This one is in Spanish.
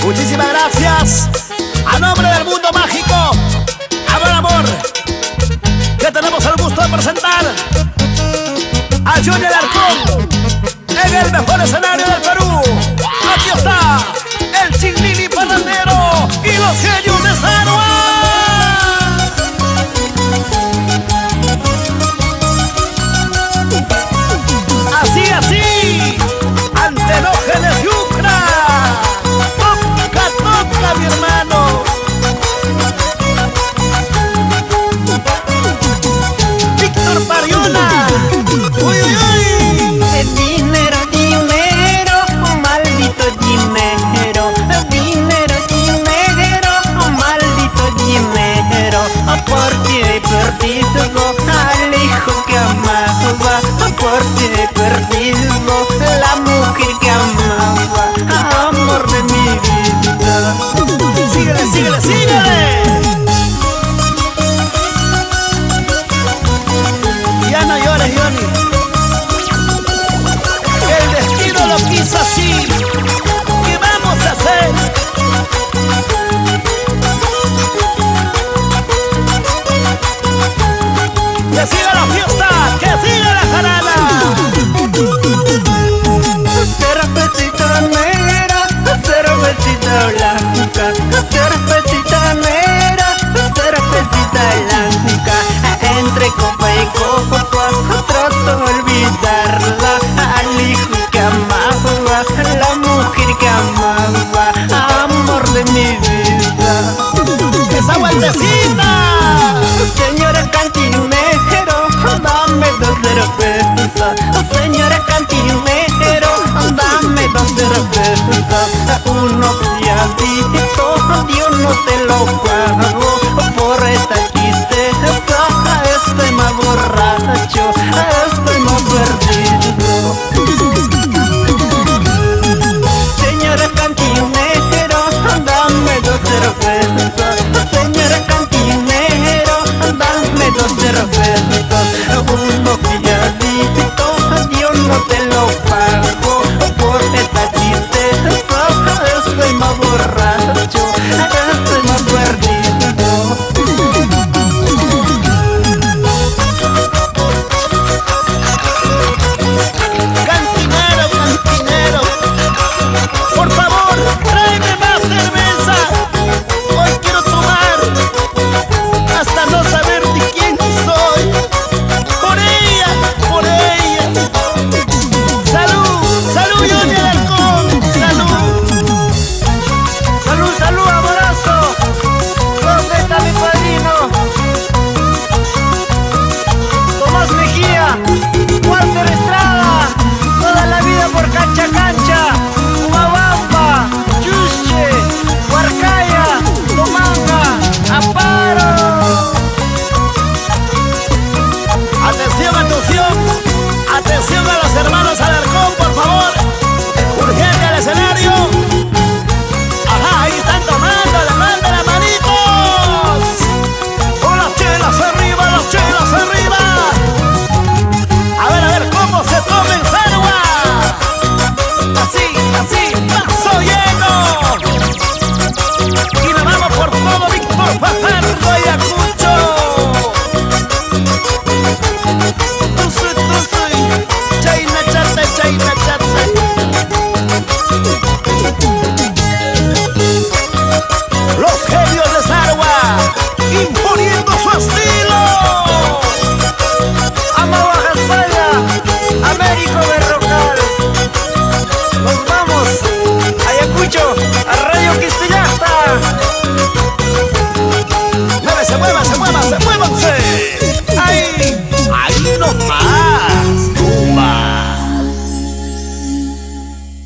Muchísimas gracias. A nombre del Mundo Mágico, Amor Amor, que tenemos el gusto de presentar a Junior Arcón en el mejor escenario del Perú. Aquí está el Chinlili Parrandero y los genios de Sarua. Así, así, ante los genes Yucra. Toca, toca, mi hermano. Víctor Pariona. Uy, uy, uy. Dinero, dinero, maldito dinero. Dinero, dinero, maldito dinero. Porque he perdido al hijo que amaba. Porque he perdido la mujer que amaba. Amor de mi vida. Síguele, síguele, síguele. Ya no llores, Johnny. El destino lo quiso así. ¿Qué vamos a hacer? ¡Que siga la fiesta! ¡Que siga la jarana! Cervecita negra, cervecita blanca, cervecita negra, cervecita blanca. Entre copa y copa trato de olvidarla, al hijo que amaba, la mujer que amaba, amor de mi vida. ¡Esa vueltecita! Señora cantinero, dame dos cervezas. Señora cantinero, dame dos cervezas. Uno fiadito, Dios no te lo paga.